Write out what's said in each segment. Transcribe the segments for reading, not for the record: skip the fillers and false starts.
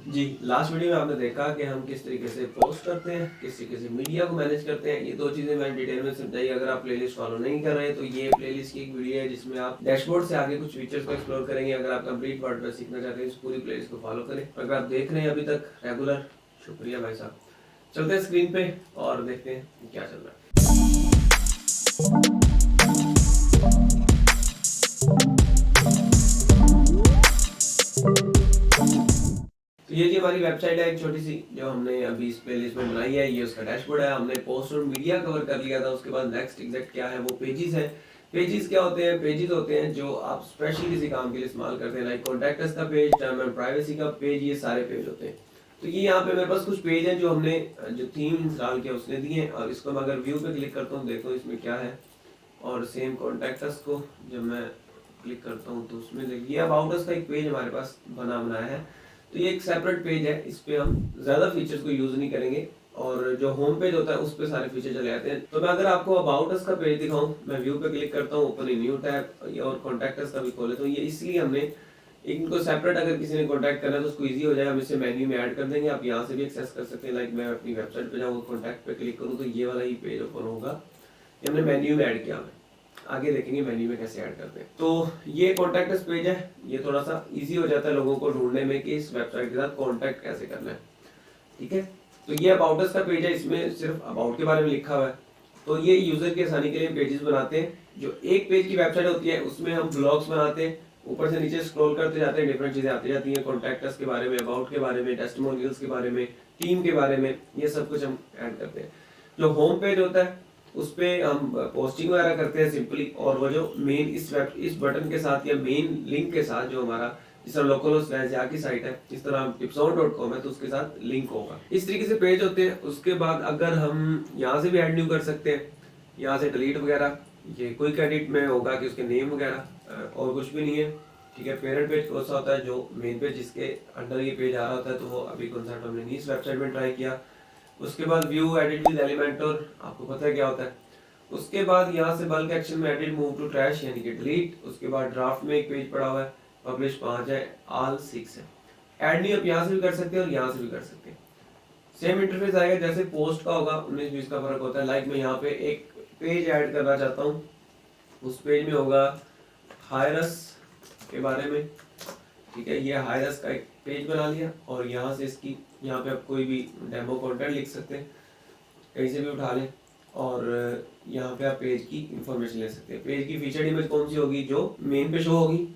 जी, last video में आपने देखा कि हम किस तरीके से पोस्ट करते हैं, किस तरीके से मीडिया को मैनेज करते हैं। ये दो चीज़ें मैंने डिटेल में समझाई। अगर आप प्लेलिस्ट फॉलो नहीं कर रहे तो ये प्लेलिस्ट की एक वीडियो है जिसमें आप डैशबोर्ड से आगे कुछ फीचर्स को एक्सप्लोर करेंगे। अगर आप कंप्लीट वर्डप्रेस सीखना चाहते हैं इस पूरी प्लेलिस्ट को फॉलो करें। अगर आप देख रहे हैं अभी तक रेगुलर, शुक्रिया भाई साहब। चलते हैं स्क्रीन पे और देखते हैं क्या चल रहा है। तो ये जी हमारी वेबसाइट है एक छोटी सी जो हमने अभी इस प्लेलिस्ट में बनाई है। ये उसका डैशबोर्ड है। हमने पोस्ट और मीडिया कवर कर लिया था। उसके बाद नेक्स्ट एग्जैक्ट क्या है वो पेजेस है। पेजेस क्या होते हैं? पेजेस होते हैं जो आप स्पेशली किसी काम के लिए इस्तेमाल करते हैं, लाइक कॉन्टैक्ट अस का पेज, टर्म एंड प्राइवेसी का पेज, ये सारे पेज होते हैं। तो ये यहाँ पे मेरे पास कुछ पेज हैं जो हमने जो थीम इंस्टॉल किया उसने दिए हैं। और इसको मैं अगर व्यू पे क्लिक करता हूँ, देखो इसमें क्या है। और सेम कॉन्टैक्ट अस को जब मैं क्लिक करता हूँ तो उसमें देखिए अबाउट अस का एक पेज हमारे पास बनाया है। तो ये एक सेपरेट पेज है। इस पे हम ज़्यादा फीचर्स को यूज़ नहीं करेंगे और जो होम पेज होता है उस पे सारे फीचर चले जाते हैं। तो मैं अगर आपको अबाउट अस का पेज दिखाऊं, मैं व्यू पे क्लिक करता हूँ, ओपन इन न्यू टैब और कॉन्टैक्ट अस का भी खोले। तो ये इसलिए हमने इनको सेपरेट, अगर किसी ने कॉन्टैक्ट करना है तो उसको ईजी हो जाए, हम इसे मेन्यू में ऐड कर देंगे। आप यहाँ से भी एक्सेस कर सकते हैं। लाइक मैं अपनी वेबसाइट पे जाऊँगा, कॉन्टैक्ट पे क्लिक करूँ तो ये वाला ही पेज ओपन होगा। ये हमने मेन्यू में ऐड किया है। आगे देखेंगे मेन्यू में कैसे ऐड करते हैं। तो ये कॉन्टैक्ट अस पेज है। ये थोड़ा सा इजी हो जाता है लोगों को ढूंढने में कि इस वेबसाइट के साथ कॉन्टैक्ट कैसे करना है। ठीक है, तो ये अबाउट अस का पेज है। इसमें सिर्फ अबाउट के बारे में लिखा हुआ है। तो ये यूजर की आसानी के लिए पेजेस बनाते हैं। जो एक पेज की वेबसाइट होती है उसमें हम ब्लॉग्स बनाते हैं, ऊपर से नीचे स्क्रॉल करते जाते हैं, डिफरेंट चीजें आती जाती हैं, कॉन्टैक्ट अस के बारे में, अबाउट के बारे में, टेस्टिमोनियल्स के बारे में, टीम के बारे में, ये सब कुछ हम ऐड करते हैं। जो होम पेज होता है उस पर हम पोस्टिंग वगैरह करते हैं सिंपली। और वो जो मेन इस बटन के साथ या मेन लिंक के साथ जो हमारा जिस तरह लोकल स्लैश की साइट है, इस तरह ipson.com है तो उसके साथ लिंक होगा। इस तरीके से पेज होते हैं। उसके बाद अगर हम यहाँ से भी ऐड न्यू कर सकते हैं, यहाँ से डिलीट वगैरह। ये क्विक एडिट में होगा कि उसके नेम वगैरह और कुछ भी नहीं है। ठीक है, पेरेंट पेज कौन सा होता है? जो मेन पेज जिसके अंडर ये पेज आ रहा होता है, तो वो अभी कॉन्सेप्ट हमने नहीं इस वेबसाइट में ट्राई किया। उसके बाद व्यू एडिट विद एलिमेंटर, आपको पता है क्या होता है। उसके बाद यहाँ से बल्क एक्शन में एडिट मूव टू ट्रैश यानी कि डिलीट। उसके बाद ड्राफ्ट में एक पेज पड़ा हुआ है, पब्लिश 5 है, ऑल 6 है। ऐड नहीं आप यहाँ से भी कर सकते हैं और यहाँ से भी कर सकते हैं। सेम इंटरफेस आएगा जैसे पोस्ट का होगा, 19-20 का फर्क होता है। लाइक मैं यहाँ पे एक पेज ऐड करना चाहता हूँ, उस पेज में होगा हायरस के बारे में। ठीक है, ये हायरस का एक पेज बना लिया और यहाँ से इसकी यहाँ पे आप कोई भी डेमो कंटेंट लिख सकते हैं, कहीं से भी उठा लें। और यहाँ पे आप पेज की इंफॉर्मेशन ले सकते हैं। पेज की फीचर्ड इमेज कौन सी होगी? जो मेन पे शो होगी।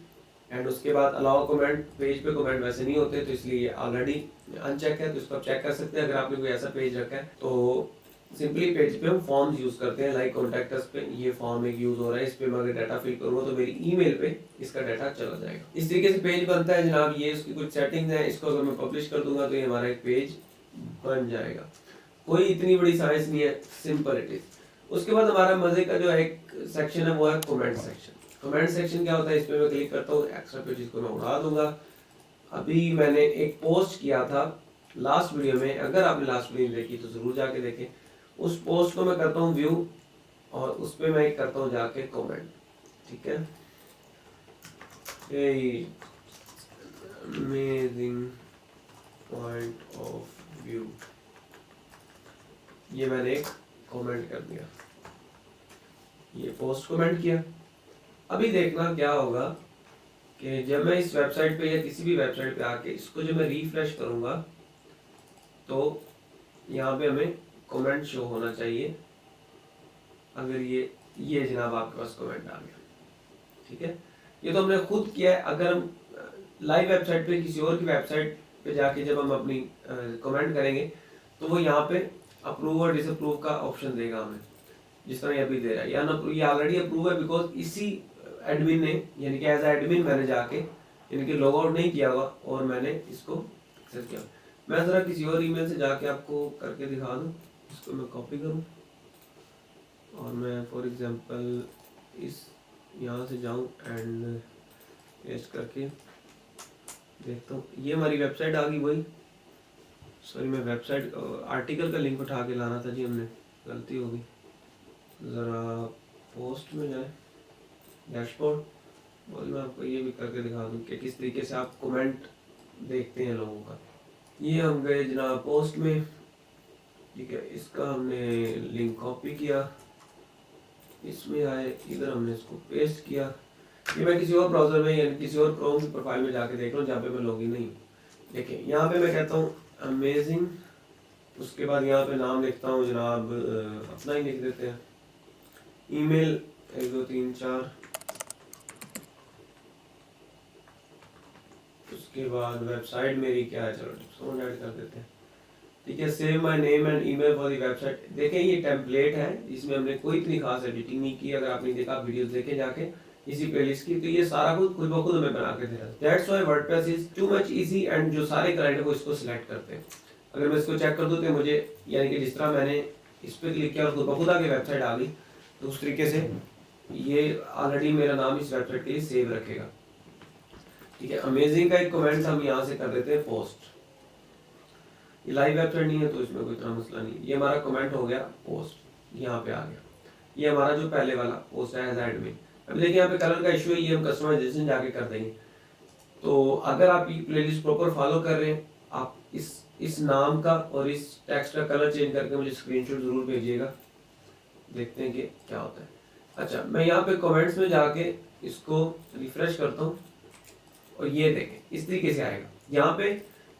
एंड उसके बाद अलाउ कमेंट, पेज पे कमेंट वैसे नहीं होते तो इसलिए ये ऑलरेडी अनचेक है, तो इसको आप चेक कर सकते हैं। अगर आपने कोई ऐसा पेज रखा है तो सिंपली पेज पे हम फॉर्म्स यूज करते हैं। लाइक कॉन्टैक्ट अस पे ये फॉर्म एक यूज हो रहा है, इस पे मैं अगर डाटा फिल करूँगा तो मेरी ईमेल पे इसका डाटा चला जाएगा। इस तरीके से पेज बनता है जनाब। ये उसकी कुछ सेटिंग्स हैं। इसको अगर मैं पब्लिश कर दूंगा तो ये हमारा एक पेज बन जाएगा। कोई इतनी बड़ी साइंस नहीं है, सिंपल इट इज। उसके बाद हमारा मजे का जो एक सेक्शन है वो है कमेंट सेक्शन। कमेंट सेक्शन क्या होता है? इस पे मैं क्लिक करता हूँ, एक्स्ट्रा पेजेस को मैं उड़ा दूंगा। अभी मैंने एक पोस्ट किया था लास्ट वीडियो में, अगर आपने लास्ट वीडियो देखी तो जरूर जाके देखें। उस पोस्ट को मैं करता हूँ व्यू और उस पर मैं करता हूँ जाके कमेंट। ठीक है, अमेजिंग पॉइंट ऑफ व्यू, ये मैंने एक कमेंट कर दिया, ये पोस्ट कमेंट किया। अभी देखना क्या होगा कि जब मैं इस वेबसाइट पे या किसी भी वेबसाइट पे आके इसको जब मैं रिफ्रेश करूंगा तो यहाँ पे हमें कमेंट शो होना चाहिए। अगर ये जनाब आपके पास कमेंट आ गया। ठीक है, ये तो हमने खुद किया है। अगर हम लाइव वेबसाइट पे किसी और की वेबसाइट पे जाके जब हम अपनी कमेंट करेंगे तो वो यहाँ पे अप्रूव और डिसअप्रूव का ऑप्शन देगा हमें, जिस तरह ये अभी दे रहा है। ये ऑलरेडी अप्रूव है बिकॉज इसी एडमिन ने, यानी कि एज एडमिन मैंने जाके, यानी कि लॉग आउट नहीं किया हुआ और मैंने इसको एक्सेस किया। मैं ज़रा किसी और ईमेल से जाके आपको करके दिखा दूँ। इसको मैं कॉपी करूँ और मैं फॉर एग्जांपल इस यहाँ से जाऊँ एंड पेस्ट करके देखता हूँ। ये हमारी वेबसाइट आ गई। वही सॉरी, मैं वेबसाइट आर्टिकल का लिंक उठा के लाना था जी, हमने गलती हो गई। ज़रा पोस्ट में जाए, डैशबोर्ड, और मैं आपको ये भी करके दिखा दूँ कि किस तरीके से आप कमेंट देखते हैं लोगों का। ये हम गए जनाब पोस्ट में, ठीक है, इसका हमने लिंक कॉपी किया, इसमें आए, इधर हमने इसको पेस्ट किया। ये मैं किसी और ब्राउज़र में या किसी और क्रोम की प्रोफाइल में जाके देख रहा हूँ जहाँ पे मैं लॉगिन नहीं हूँ। देखिए यहाँ पे मैं कहता हूँ अमेजिंग, उसके बाद यहाँ पे नाम लिखता हूँ जनाब, अपना ही लिख देते हैं, ईमेल 1 2 3 4, उसके बाद वेबसाइट मेरी क्या है, चलो टिप्स ऐड कर देते हैं, ठीक है। Save my name and email for the website. देखें ये टेम्पलेट है, इसमें हमने कोई इतनी खास एडिटिंग नहीं की। अगर आपने देखा वीडियोस देखे जाके इसी प्लेलिस्ट की, तो ये सारा कुछ खुद ब खुद हमें बना के दे रहा है। That's why WordPress is too much easy and जो सारे क्लाइंट है वो इसको सिलेक्ट करते हैं। अगर मैं इसको चेक कर दूं तो मुझे, यानी कि जिस तरह मैंने इस पर क्लिक किया और खुद ब खुद आगे वेबसाइट आ गई, तो उस तरीके से ये ऑलरेडी मेरा नाम इस वेबसाइट के लिए सेव रखेगा, ठीक है। अमेजिंग का एक कमेंट हम यहाँ से कर देते हैं पोस्ट। ये लाइव वेबसाइट नहीं है तो इसमें कोई इतना मसला नहीं। ये हमारा कमेंट हो गया पोस्ट, यहाँ पे आ गया। ये हमारा जो पहले वाला पोस्ट है एज एडमिन। अब देखिए यहाँ पे कलर का इशू है, ये हम कस्टमाइजेशन जाके कर देंगे। तो अगर आप ये प्लेलिस्ट प्रॉपर फॉलो कर रहे हैं, आप इस नाम का और इस टेक्स्ट का कलर चेंज करके मुझे स्क्रीनशॉट जरूर भेजिएगा, देखते हैं कि क्या होता है। अच्छा, मैं यहाँ पे कमेंट्स में जाके इसको रिफ्रेश करता हूँ और ये देखें इस तरीके से आएगा। यहाँ पे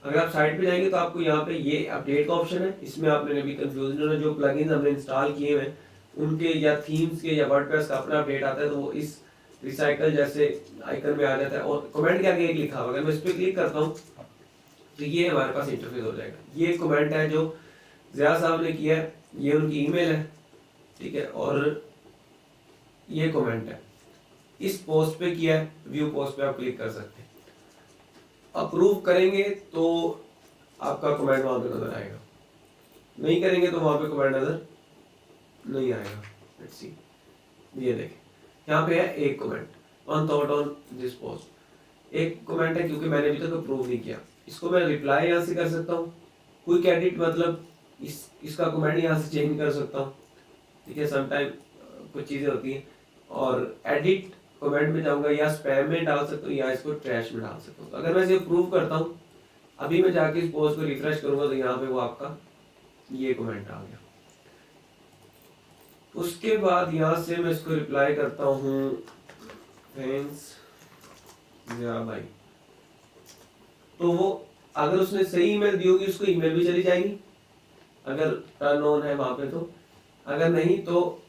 अगर आप साइट पे जाएंगे तो आपको यहाँ पे ये अपडेट का ऑप्शन है, इसमें आपने भी कंफ्यूजन होना, जो प्लगइन्स हमने इंस्टॉल किए हुए हैं उनके या थीम्स के या वर्डप्रेस का अपना अपडेट आता है, तो वो इस रिसाइकल जैसे आइकन में आ जाता है। और कमेंट के आगे एक लिखा हुआ, अगर मैं इस पर क्लिक करता हूँ तो ये हमारे पास इंटरफेस हो जाएगा। ये कमेंट है जो ज़िया साहब ने किया है, ये उनकी ईमेल है, ठीक है, और ये कमेंट है, इस पोस्ट पे किया है, व्यू पोस्ट पे आप क्लिक कर सकते हैं। अप्रूव करेंगे तो आपका कमेंट वहां पे नजर आएगा, नहीं करेंगे तो वहां पे कमेंट नजर नहीं आएगा। लेट्स सी, ये देखें यहाँ पे है एक comment, one thought on this post. एक कमेंट है क्योंकि मैंने अभी तक अप्रूव नहीं किया। इसको मैं रिप्लाई यहाँ से कर सकता हूँ, क्विक एडिट मतलब इसका कमेंट यहाँ से चेंज कर सकता हूँ, ठीक है। समटाइम कुछ चीज़ें होती हैं, और एडिट कमेंट में जाऊंगा या स्पैम में डाल सकता हूँ या इसको ट्रैश में डाल सकता हूँ। तो अगर मैं इसे अप्रूव करता हूँ, अभी मैं जाके इस पोस्ट को रिफ्रेश करूंगा तो यहाँ पे वो आपका ये कमेंट आ गया। उसके बाद यहाँ से मैं इसको रिप्लाई करता हूँ, थैंक्स या भाई, तो वो अगर उसने सही ईमेल दी होगी उसको ईमेल भी चली जाएगी अगर टर्न ऑन है वहां पे, तो अगर नहीं तो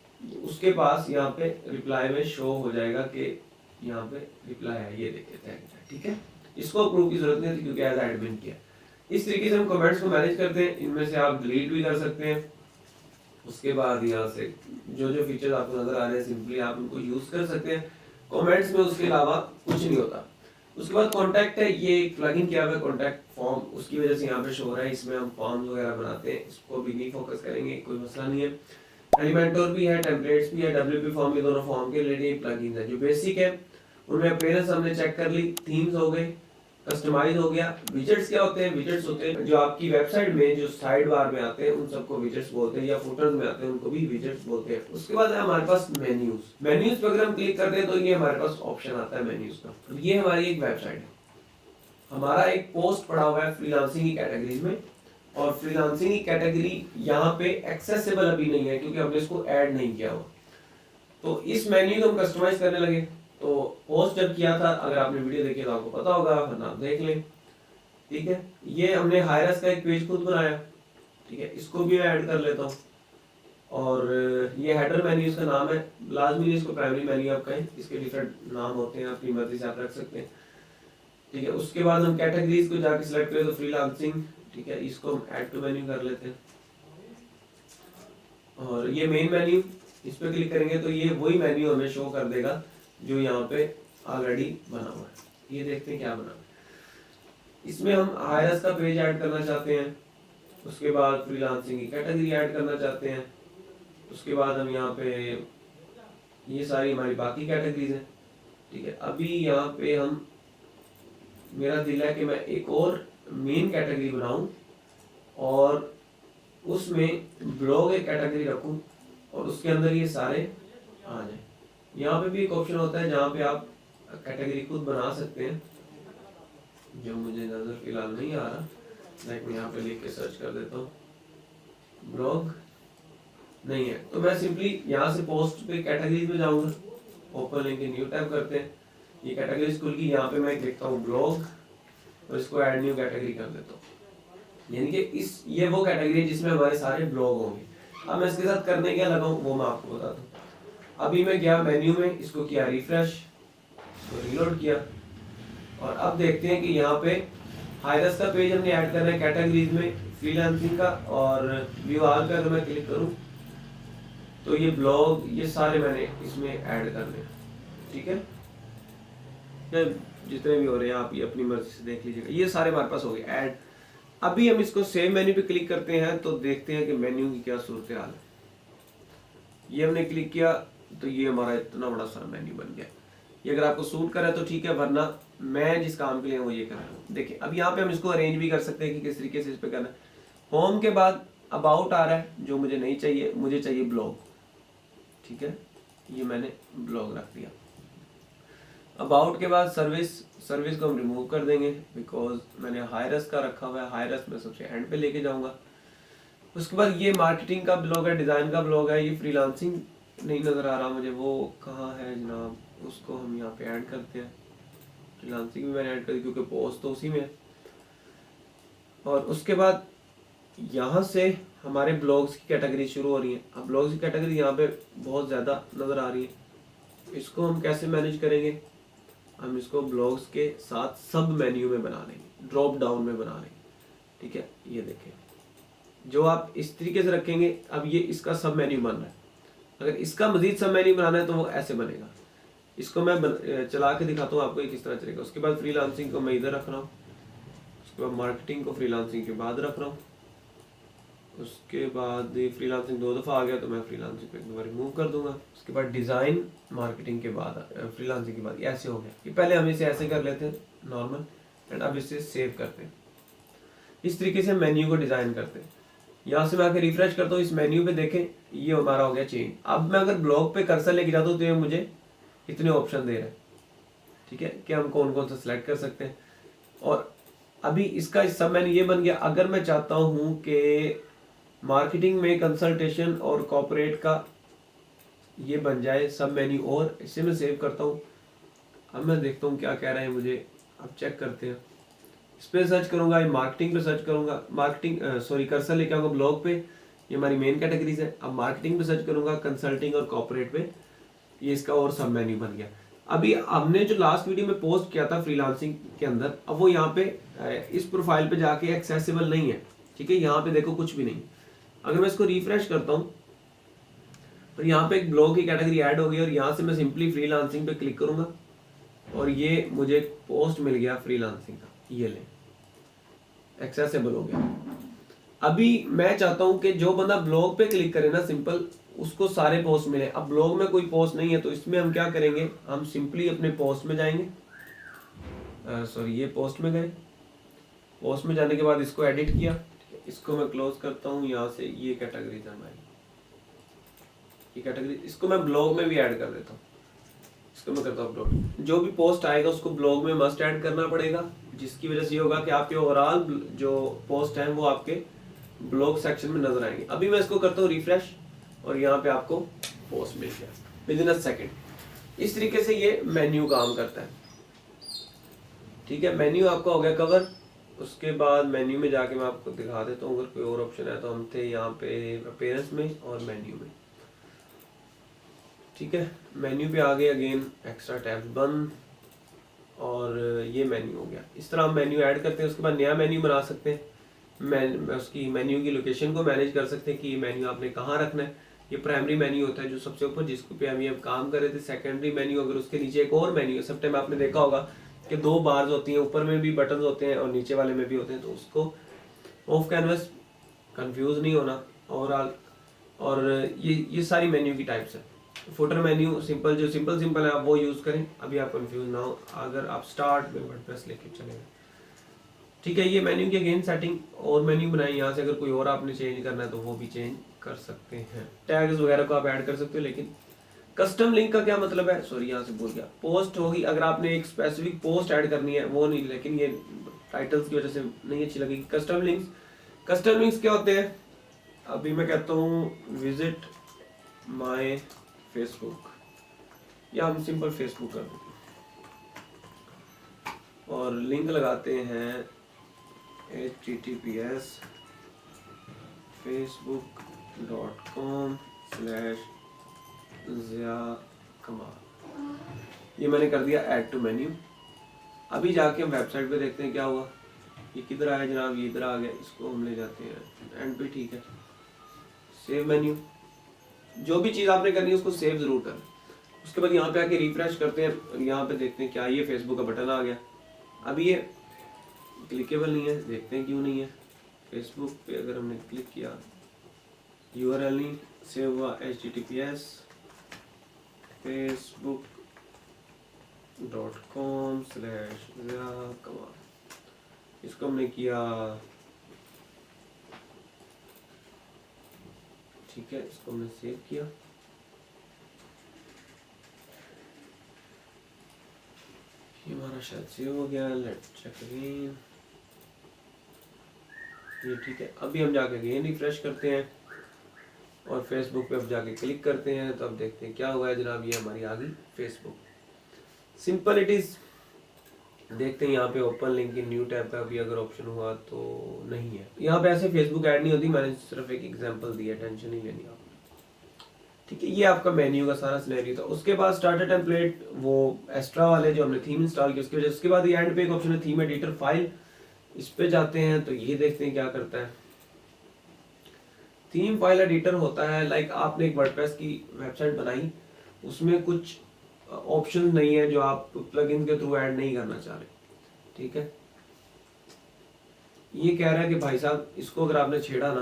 उसके पास यहाँ पे रिप्लाई में शो हो जाएगा कि यहाँ पे रिप्लाई है, ये देखिए थैंक है, ठीक है। इसको अप्रूव की जरूरत नहीं थी क्योंकि एज एडमिन किया। इस तरीके से हम कमेंट्स को मैनेज करते हैं। इनमें से आप डिलीट भी कर सकते हैं। उसके बाद यहाँ से जो जो फीचर्स आपको नजर आ रहे हैं सिंपली आप उनको यूज कर सकते हैं कमेंट्स में, उसके अलावा कुछ नहीं होता। उसके बाद कॉन्टैक्ट है, ये प्लगइन किया हुआ है कॉन्टैक्ट फॉर्म, उसकी वजह से यहाँ पे शो हो रहा है। इसमें हम फॉर्म्स वगैरह बनाते हैं, इसको भी नहीं फोकस करेंगे, कोई मसला नहीं है। एलिमेंटोर भी है, टेम्पलेट्स भी है, डब्ल्यूपी फॉर्म, ये दोनों फॉर्म के रिलेटेड प्लगइन्स है जो बेसिक है। उनमें अपीयरेंस हमने चेक कर ली, थीम्स हो गए, कस्टमाइज हो गया। विजेट्स क्या होते हैं? विजेट्स होते हैं जो आपकी वेबसाइट में जो साइड बार में आते हैं उन सबको विजेट्स बोलते हैं, या फुटर्स में आते हैं उनको भी विजेट्स बोलते हैं। उसके बाद है हमारे पास मेन्यूज। मेन्यूज पर अगर हम क्लिक करते हैं तो ये हमारे पास ऑप्शन आता है मेन्यूज का। तो ये हमारी एक वेबसाइट है, हमारा एक पोस्ट पड़ा हुआ है फ्रीलांसिंग की कैटेगरीज में, और फ्रीलांसिंग की कैटेगरी यहाँ पे एक्सेसिबल अभी नहीं है क्योंकि हमने इसको ऐड नहीं किया हुआ। तो इस मेन्यू को हम कस्टमाइज करने लगे। तो पोस्ट जब किया था, अगर आपने वीडियो देखी तो आपको पता होगा, वरना आप देख लें, ठीक है। ये हमने हायरस का एक पेज खुद बनाया, ठीक है, इसको भी मैं ऐड कर लेता हूँ। और ये हेडर मेन्यू इसका नाम है, लाजमी इसको प्राइमरी मेन्यू आप कहें, इसके डिफरेंट नाम होते हैं, अपनी मर्जी से आप रख सकते हैं, ठीक है। उसके बाद हम कैटेगरीज को जाके सिलेक्ट करें तो फ्रीलांसिंग, ठीक है, इसको हम ऐड टू मेन्यू कर लेते हैं। और ये मेन मेन्यू, इस पर क्लिक करेंगे तो ये वही मेन्यू हमें शो कर देगा जो यहाँ पे ऑलरेडी बना हुआ है। ये देखते हैं क्या बना है। इसमें हम हायरस का पेज ऐड करना चाहते हैं, उसके बाद फ्रीलांसिंग की कैटेगरी ऐड करना चाहते हैं, उसके बाद हम यहाँ पे ये सारी हमारी बाकी कैटेगरीज हैं, ठीक है। अभी यहाँ पे हम, मेरा दिल है कि मैं एक और मेन कैटेगरी बनाऊं और उसमें ब्लॉग एक कैटेगरी रखूं और उसके अंदर ये सारे आ जाए। यहाँ पे भी एक ऑप्शन होता है जहाँ पे आप कैटेगरी खुद बना सकते हैं, जो मुझे नजर फिलहाल नहीं आ रहा। लाइक मैं यहाँ पे लिख के सर्च कर देता हूँ, ब्लॉग नहीं है तो मैं सिंपली यहाँ से पोस्ट पे कैटेगरीज में जाऊंगा, ओपन लिंक न्यू टैब करते हैं, ये कैटेगरी खुल की, यहाँ पे मैं लिखता हूँ ब्लॉग और इसको ऐड न्यू कैटेगरी कर देता हूँ, यानी कि ये वो कैटेगरी है जिसमें हमारे सारे ब्लॉग होंगे। अब मैं इसके साथ करने क्या लगाऊं वो मैं आपको बता दूं। अभी मैं गया मेन्यू में, इसको किया रिफ्रेश, इसको रीलोड किया और अब देखते हैं कि यहाँ पे हायरस का पेज हमने ऐड करना है कैटेगरीज में, फ्रीलांसिंग का और व्यू ऑल पे अगर मैं क्लिक करूँ तो ये ब्लॉग ये सारे मैंने इसमें ऐड करने हैं, ठीक है, जितने भी हो रहे हैं आप ये अपनी मर्जी से देख लीजिएगा, ये सारे हमारे पास हो गए ऐड। अभी हम इसको सेव मेन्यू पे क्लिक करते हैं तो देखते हैं कि मेन्यू की क्या सूरत हाल है। ये हमने क्लिक किया तो ये हमारा इतना बड़ा सारा मेन्यू बन गया। ये अगर आपको सूट करे तो ठीक है, वरना मैं जिस काम के लिए वो ये कर रहा हूँ। देखिए अब यहाँ पे हम इसको अरेंज भी कर सकते हैं कि किस तरीके से इस पे करना है। होम के बाद अबाउट आ रहा है जो मुझे नहीं चाहिए, मुझे चाहिए ब्लॉग, ठीक है, ये मैंने ब्लॉग रख दिया। अबाउट के बाद सर्विस को हम रिमूव कर देंगे बिकॉज मैंने हायरस का रखा हुआ है, हायरस में सबसे एंड पे लेके जाऊंगा। उसके बाद ये मार्केटिंग का ब्लॉग है, डिज़ाइन का ब्लॉग है, ये फ्रीलांसिंग नहीं नज़र आ रहा मुझे, वो कहाँ है जनाब, उसको हम यहाँ पे ऐड करते हैं। फ्रीलांसिंग भी मैंने ऐड कर दी क्योंकि पोस्ट तो उसी में है। और उसके बाद यहाँ से हमारे ब्लॉग्स की कैटेगरी शुरू हो रही है। अब ब्लॉग्स की कैटेगरी यहाँ पे बहुत ज़्यादा नज़र आ रही है, इसको हम कैसे मैनेज करेंगे, हम इसको ब्लॉग्स के साथ सब मेन्यू में बना लेंगे, ड्रॉप डाउन में बना लेंगे, ठीक है। ये देखें जो आप इस तरीके से रखेंगे, अब ये इसका सब मेन्यू बन रहा है। अगर इसका मजीद सब मेन्यू बनाना है तो वो ऐसे बनेगा। इसको मैं चला के दिखाता हूँ आपको ये किस तरह चलेगा। उसके बाद फ्रीलांसिंग को मैं इधर रख रहा हूँ, उसके बाद मार्केटिंग को फ्रीलांसिंग के बाद रख रहा हूँ, उसके बाद फ्रीलांसिंग 2 दफ़ा आ गया तो मैं फ्रीलांसिंग को एक बार रिमूव कर दूंगा। उसके बाद डिज़ाइन मार्केटिंग के बाद फ्रीलांसिंग के बाद ये ऐसे हो गया। ये पहले हम इसे ऐसे कर लेते हैं नॉर्मल, एंड अब इसे सेव करते हैं। इस तरीके से मेन्यू को डिज़ाइन करते हैं। यहाँ से मैं आके रिफ्रेश करता हूँ, इस मेन्यू पे देखें ये हमारा हो गया चेंज। अब मैं अगर ब्लॉग पे कर्सर लेके जाता हूँ तो ये मुझे इतने ऑप्शन दे रहे हैं, ठीक है, कि हम कौन कौन सा सिलेक्ट कर सकते हैं। और अभी इसका सब मेन्यू ये बन गया। अगर मैं चाहता हूँ कि मार्केटिंग में कंसल्टेशन और कॉर्पोरेट का ये बन जाए सब मेन्यू, और इसे मैं सेव करता हूँ। अब मैं देखता हूँ क्या कह रहा है मुझे, अब चेक करते हैं। इस पर सर्च करूँगा, ये मार्केटिंग पे सर्च करूँगा, कर्सर लेके आऊँगा ब्लॉग पे, ये हमारी मेन कैटेगरीज है। अब मार्केटिंग पे सर्च करूँगा, कंसल्टिंग और कॉर्पोरेट पे, ये इसका और सब मेन्यू बन गया। अभी हमने जो लास्ट वीडियो में पोस्ट किया था फ्रीलांसिंग के अंदर, अब वो यहाँ पे इस प्रोफाइल पे जाके एक्सेसिबल नहीं है, ठीक है, यहाँ पे देखो कुछ भी नहीं। अगर मैं इसको रिफ्रेश करता हूँ तो यहाँ पे एक ब्लॉग की कैटेगरी ऐड हो गई और यहाँ से मैं सिंपली फ्रीलांसिंग पे क्लिक करूँगा और ये मुझे पोस्ट मिल गया फ्रीलांसिंग का, ये ले एक्सेसिबल हो गया। अभी मैं चाहता हूँ कि जो बंदा ब्लॉग पे क्लिक करे ना सिंपल, उसको सारे पोस्ट मिले। अब ब्लॉग में कोई पोस्ट नहीं है तो इसमें हम क्या करेंगे, हम सिंपली अपने पोस्ट में जाएंगे, ये पोस्ट में गए, पोस्ट में जाने के बाद इसको एडिट किया, इसको मैं क्लोज करता हूँ। यहाँ से ये कैटेगरी है हमारी, ये कैटेगरी, इसको मैं ब्लॉग में भी ऐड कर देता हूँ। इसको मैं करता हूँ अपलोड। जो भी पोस्ट आएगा उसको ब्लॉग में मस्ट ऐड करना पड़ेगा, जिसकी वजह से ये होगा कि आपके ओवरऑल जो पोस्ट हैं वो आपके ब्लॉग सेक्शन में नजर आएंगे। अभी मैं इसको करता हूँ रिफ्रेश और यहाँ पे आपको पोस्ट मिल गया विदिन अ सेकेंड। इस तरीके से ये मेन्यू काम करता है, ठीक है। मेन्यू आपका हो गया कवर। उसके बाद मेन्यू में जाके मैं आपको दिखा देता हूँ, अगर कोई और ऑप्शन है तो हम थे यहाँ पे अपीयरेंस में और मेन्यू में, ठीक है। मेन्यू पे आ गए, अगेन एक्स्ट्रा टैब्स बंद और ये मेन्यू हो गया। इस तरह हम मेन्यू ऐड करते हैं। उसके बाद नया मेन्यू बना सकते हैं, उसकी मेन्यू की लोकेशन को मैनेज कर सकते हैं कि ये मेन्यू आपने कहाँ रखना है। ये प्राइमरी मेन्यू होता है जो सबसे ऊपर, जिसको पे हम ये काम कर रहे थे। सेकेंडरी मेन्यू, अगर उसके नीचे एक और मेन्यू है, सब टाइम आपने देखा होगा कि 2 बार्स होती हैं, ऊपर में भी बटन होते हैं और नीचे वाले में भी होते हैं, तो उसको ऑफ कैनवस कंफ्यूज नहीं होना ओवरऑल। और ये सारी मेन्यू की टाइप्स है। फुटर मेन्यू सिंपल, जो सिंपल है आप वो यूज़ करें, अभी आप कंफ्यूज ना हो। अगर आप स्टार्ट में वर्डप्रेस लेके चलेंगे, ठीक है। ये मेन्यू की अगेन सेटिंग और मेन्यू बनाई, यहाँ से अगर कोई और आपने चेंज करना है तो वो भी चेंज कर सकते हैं। टैग्स वगैरह को आप ऐड कर सकते हो, लेकिन कस्टम लिंक का क्या मतलब है, यहाँ से भूल गया। पोस्ट होगी, अगर आपने एक स्पेसिफिक पोस्ट ऐड करनी है वो नहीं, लेकिन ये टाइटल्स की वजह से नहीं अच्छी लगेगी। कस्टम लिंक्स क्या होते हैं? अभी मैं कहता हूँ विजिट माय फेसबुक, या हम सिंपल फेसबुक कर देते हैं और लिंक लगाते हैं https facebook.com/Zia Kamal। ये मैंने कर दिया ऐड टू मेन्यू। अभी जाके हम वेबसाइट पे देखते हैं क्या हुआ। ये किधर आया जनाब? ये इधर आ गया। इसको हम ले जाते हैं एंड पे, ठीक है। सेव मेन्यू, जो भी चीज़ आपने करनी है उसको सेव जरूर करें। उसके बाद यहाँ पे आके रिफ्रेश करते हैं, यहाँ पे देखते हैं क्या ये फेसबुक का बटन आ गया। अभी ये क्लिकेबल नहीं है, देखते हैं क्यों नहीं है। फेसबुक पे अगर हमने क्लिक किया, यूआरएल नहीं सेव हुआ, https facebook.com/Zia Kamal। इसको हमने किया, ठीक है, इसको हमने सेव किया। ये हमारा शायद सेव हो गया। Let's check again. ये ठीक है। अभी हम जाके अगेन रिफ्रेश करते हैं और फेसबुक पे अब जाके क्लिक करते हैं, तो अब देखते हैं क्या हुआ है जनाब। ये हमारी आ गई फेसबुक। Simple it is. देखते हैं यहाँ पे open link in new tab का भी अगर ऑप्शन हुआ तो नहीं है। यहाँ पे ऐसे फेसबुक ऐड नहीं होती, मैंने सिर्फ एक एग्जांपल दिया, टेंशन नहीं लेनी आपने, ठीक है। ये आपका मेन्यू का सारा सिनेरियो था। उसके बाद स्टार्टर टेम्पलेट, वो एक्स्ट्रा वाले जो हमने थीम इंस्टॉल की उसकी वजह। उसके बाद ये एंड पे एक ऑप्शन है थीम एडिटर फाइल, इस पे जाते हैं तो ये देखते हैं क्या करता है। थीम फाइल एडिटर होता है लाइक आपने एक वर्डप्रेस की वेबसाइट बनाई, उसमें कुछ ऑप्शन नहीं है जो आप प्लगइन के थ्रू ऐड नहीं करना चाह रहे, ठीक है। ये कह रहा है कि भाई साहब इसको अगर आपने छेड़ा ना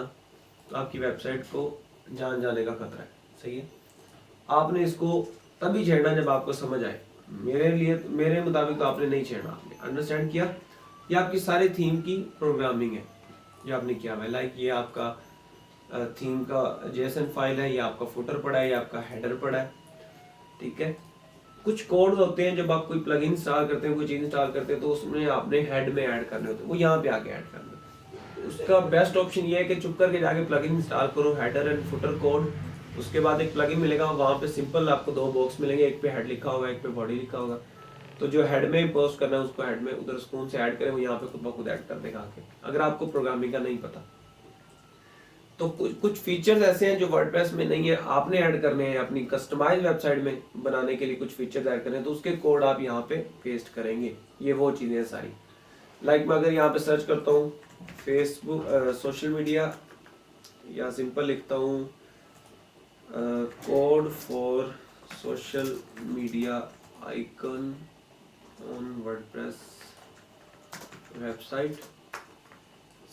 तो आपकी वेबसाइट को जान जाने का खतरा है, सही है। आपने इसको तभी छेड़ना जब आपको समझ आए। मेरे मुताबिक तो आपने नहीं छेड़ना, आपने अंडरस्टैंड किया। ये आपकी सारी थीम की प्रोग्रामिंग है जो आपने किया हुआ है। लाइक ये आपका थीम का जेसन फाइल है, ये आपका फुटर पड़ा है, ये आपका हेडर पड़ा है, ठीक है। कुछ कोड्स होते हैं जब आप कोई प्लगइन इंस्टॉल करते हैं, कोई चीज़ इंस्टॉल करते हैं तो उसमें आपने हेड में ऐड करने होते हैं, वो यहाँ पे आके ऐड करने होते हैं। उसका बेस्ट ऑप्शन ये है कि चुप करके जाके प्लगइन इंस्टॉल करो, हेडर एंड फुटर कोड। उसके बाद एक प्लगइन मिलेगा, वहाँ पे सिंपल आपको दो बॉक्स मिलेंगे, एक पे हेड लिखा होगा, एक पे बॉडी लिखा होगा। तो जो हेड में पोस्ट करना है उसको हेड में उधर स्पून से ऐड करें, वो यहाँ पे खुद ब खुद ऐड कर देगा आके, अगर आपको प्रोग्रामिंग का नहीं पता। तो कुछ फीचर्स ऐसे हैं जो वर्डप्रेस में नहीं है, आपने ऐड करने हैं अपनी कस्टमाइज वेबसाइट में बनाने के लिए। कुछ फीचर्स ऐड करने हैं तो उसके कोड आप यहाँ पे पेस्ट करेंगे। ये वो चीज़ें हैं सारी। लाइक मैं अगर यहाँ पे सर्च करता हूँ फेसबुक सोशल मीडिया, या सिंपल लिखता हूँ code for social media icon on WordPress website,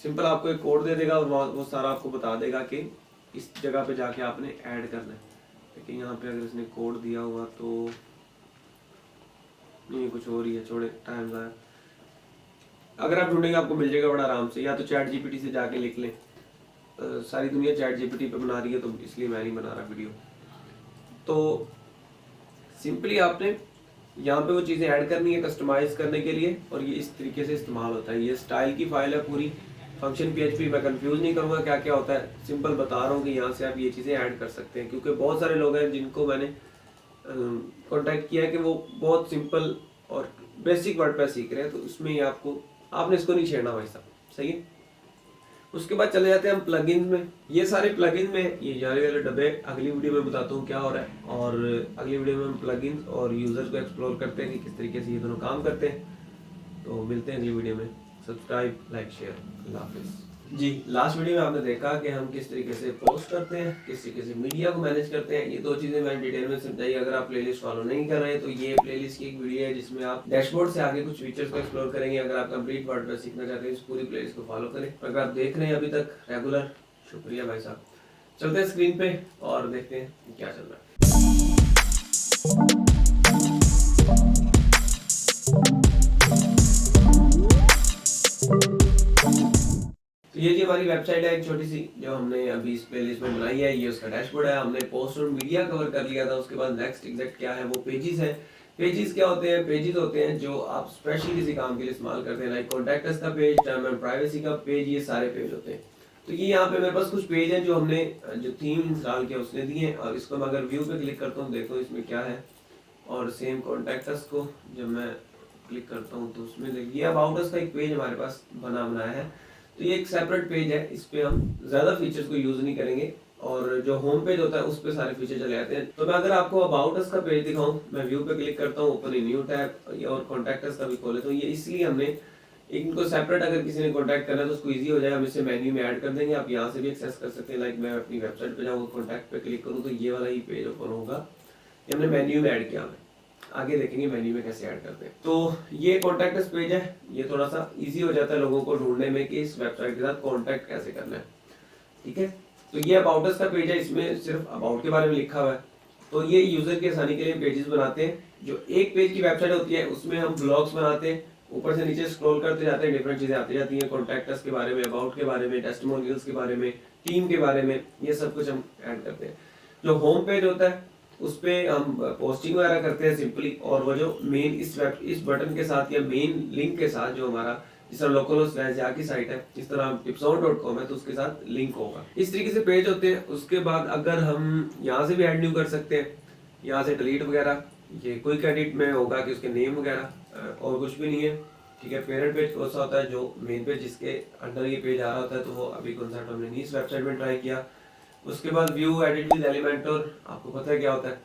simple आपको एक कोड दे देगा और वो सारा आपको बता देगा कि इस जगह पे जाके आपने ऐड करना है। लेकिन यहाँ पे अगर इसने कोड दिया हुआ तो नहीं, कुछ और ही है, छोड़े, टाइम ज़ाया। अगर आप ढूंढेंगे आपको मिल जाएगा बड़ा आराम से, या तो चैट जीपीटी से जाके लिख लें। सारी दुनिया चैट जीपीटी पे बना रही है तो इसलिए मैं नहीं बना रहा वीडियो। तो सिंपली आपने यहाँ पे वो चीज़ें ऐड करनी है कस्टमाइज करने के लिए, और ये इस तरीके से इस्तेमाल होता है। ये स्टाइल की फाइल है पूरी, फंक्शन PHP। मैं कंफ्यूज नहीं करूँगा क्या क्या होता है, सिंपल बता रहा हूँ कि यहाँ से आप ये चीज़ें ऐड कर सकते हैं। क्योंकि बहुत सारे लोग हैं जिनको मैंने कांटेक्ट किया है कि वो बहुत सिंपल और बेसिक वर्डप्रेस सीख रहे हैं, तो उसमें ये आपने इसको नहीं छेड़ना भाई साहब, सही है। उसके बाद चले जाते हैं हम प्लगइन में। ये सारे प्लगइन में ये जाने वाले डब्बे अगली वीडियो में बताता हूँ क्या हो रहा है, और अगली वीडियो में हम प्लगइन और यूजर को एक्सप्लोर करते हैं कि किस तरीके से ये दोनों काम करते हैं। तो मिलते हैं अगली वीडियो में। सब्सक्राइब, लाइक, शेयर, अल्लाह हाफिज़। जी, लास्ट वीडियो में आपने देखा कि हम किस तरीके से पोस्ट करते हैं, किस तरीके से मीडिया को मैनेज करते हैं। ये दो चीज़ें मैंने डिटेल में समझाई। अगर आप प्लेलिस्ट फॉलो नहीं कर रहे हैं तो ये प्लेलिस्ट की एक वीडियो है जिसमें आप डैशबोर्ड से आगे कुछ फीचर्स को एक्सप्लोर करेंगे। अगर आप कंप्लीट वर्डप्रेस सीखना चाहते हैं इस पूरी प्लेलिस्ट को फॉलो करें। अगर आप देख रहे हैं अभी तक रेगुलर, शुक्रिया भाई साहब। चलते हैं स्क्रीन पे और देखते हैं क्या चल रहा है। तो ये हमारी वेबसाइट है एक छोटी सी जो हमने अभी इस प्लेलिस्ट में बनाई है। ये उसका डैशबोर्ड है। हमने पोस्ट और मीडिया कवर कर लिया था। उसके बाद नेक्स्ट एग्जैक्ट क्या है वो पेजेस है। पेजेस क्या होते हैं? पेजेस होते हैं जो आप स्पेशली किसी काम के लिए इस्तेमाल करते हैं, लाइक कॉन्टैक्ट अस का पेज, टर्म एंड प्राइवेसी का पेज, ये सारे पेज होते हैं। तो ये यहाँ पे मेरे पास कुछ पेज हैं जो हमने जो थीम इंस्टॉल किया उसने दिए हैं, और इसको मैं अगर व्यू पे क्लिक करता हूँ, देखो इसमें क्या है। और सेम कॉन्टैक्ट अस को जब मैं क्लिक करता हूँ तो उसमें देखिए अबाउट अस का एक पेज हमारे पास बनाया है। तो ये एक सेपरेट पेज है, इस पे हम ज़्यादा फीचर्स को यूज़ नहीं करेंगे, और जो होम पेज होता है उस पे सारे फीचर चले जाते हैं। तो मैं अगर आपको अबाउट अस का पेज दिखाऊं, मैं व्यू पे क्लिक करता हूँ, ओपन इन न्यू टैब, और कॉन्टैक्ट अस का भी खोले, तो ये इसलिए हमने इनको सेपरेट, अगर किसी ने कॉन्टैक्ट करना है तो उसको ईजी हो जाए, हम इसे मेन्यू में ऐड कर देंगे, आप यहाँ से भी एक्सेस कर सकते हैं। लाइक मैं अपनी वेबसाइट पे जाऊँ, कॉन्टैक्ट पे क्लिक करूँ तो ये वाला ही पेज ओपन होगा, ये हमने मेन्यू में ऐड किया है। आगे देखेंगे मेन्यू में कैसे ऐड करते हैं। तो ये कॉन्टैक्ट अस पेज है, ये थोड़ा सा इजी हो जाता है लोगों को ढूंढने में कि इस वेबसाइट के साथ कॉन्टैक्ट कैसे करना है, ठीक है। तो ये अबाउट अस का पेज है, इसमें सिर्फ अबाउट के बारे में लिखा हुआ है। तो ये यूजर की आसानी के लिए पेजेस बनाते हैं। जो एक पेज की वेबसाइट होती है उसमें हम ब्लॉग्स बनाते हैं, ऊपर से नीचे स्क्रॉल करते जाते हैं, डिफरेंट चीजें आती जाती हैं, कॉन्टैक्ट अस के बारे में, अबाउट के बारे में, टेस्टिमोनियल्स के बारे में, टीम के बारे में, ये सब कुछ हम ऐड करते हैं। जो होम पेज होता है उस पे हम पोस्टिंग वगैरह करते हैं सिंपली, और वो जो मेन इस बटन के साथ या मेन लिंक के साथ जो हमारा जिस तरह लोकल की साइट है, इस तरह tipson.com है तो उसके साथ लिंक होगा। इस तरीके से पेज होते हैं। उसके बाद अगर हम यहाँ से भी ऐड न्यू कर सकते हैं, यहाँ से डिलीट वगैरह, ये कोई क्रेडिट में होगा कि उसके नेम वगैरह, और कुछ भी नहीं है, ठीक है। पेरेंट पेज कौन सा होता है? जो मेन पेज जिसके अंडर ये पेज आ रहा होता है, तो वो अभी कॉन्सेप्ट हमने नहीं इस वेबसाइट में ट्राई किया। उसके बाद व्यू एडिट विद एलिमेंटर, आपको पता है क्या होता है।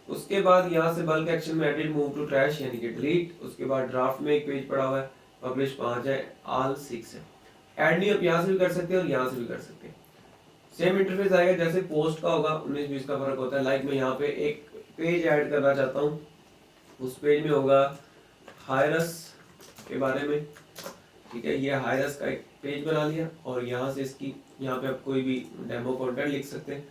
उसके बाद यहाँ से बल्क एक्शन में एडिट मूव टू ट्रैश यानी कि डिलीट। उसके बाद ड्राफ्ट में एक पेज पड़ा हुआ है, पब्लिश 5 है, ऑल 6 है। ऐड नहीं आप यहाँ से भी कर सकते हैं और यहाँ से भी कर सकते हैं। सेम इंटरफेस आएगा जैसे पोस्ट का होगा, 19-20 का फर्क होता है। लाइक मैं यहाँ पे एक पेज ऐड करना चाहता हूँ, उस पेज में होगा हायरस के बारे में, ठीक है। ये हायरस का एक पेज बना लिया, और यहाँ से इसकी यहाँ पे आप कोई भी डेमो कंटेंट लिख सकते हैं,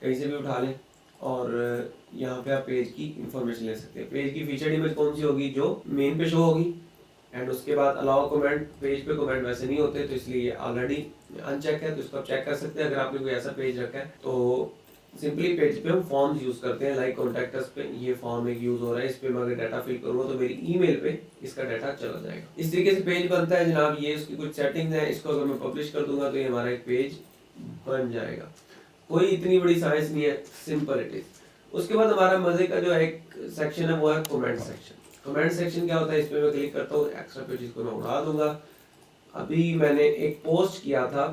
कहीं से भी उठा लें, और यहाँ पे आप पेज की इंफॉर्मेशन ले सकते हैं। पेज की फीचर्ड इमेज कौन सी होगी? जो मेन पे शो होगी। एंड उसके बाद अलाउ कमेंट, पेज पे कमेंट वैसे नहीं होते, तो इसलिए ये ऑलरेडी अनचेक है, तो इसको आप चेक कर सकते हैं। अगर आपने कोई ऐसा पेज रखा है तो सिंपली पेज पे हम फॉर्म्स यूज करते हैं, लाइक कॉन्टैक्ट अस पे ये फॉर्म एक यूज हो रहा है, इस पे मैं अगर डाटा फिल करूँगा तो मेरी ईमेल पे इसका डाटा चला जाएगा। इस तरीके से पेज बनता है जनाब। ये उसकी कुछ सेटिंग्स है, इसको अगर मैं पब्लिश कर दूंगा तो ये हमारा एक पेज बन जाएगा। कोई इतनी बड़ी साइंस नहीं है, सिंपल इट इज। उसके बाद हमारा मजे का जो एक सेक्शन है वो है कमेंट सेक्शन। कमेंट सेक्शन क्या होता है? इस पे मैं क्लिक करता हूँ, एक्स्ट्रा पेजेस को मैं उड़ा दूंगा। अभी मैंने एक पोस्ट किया था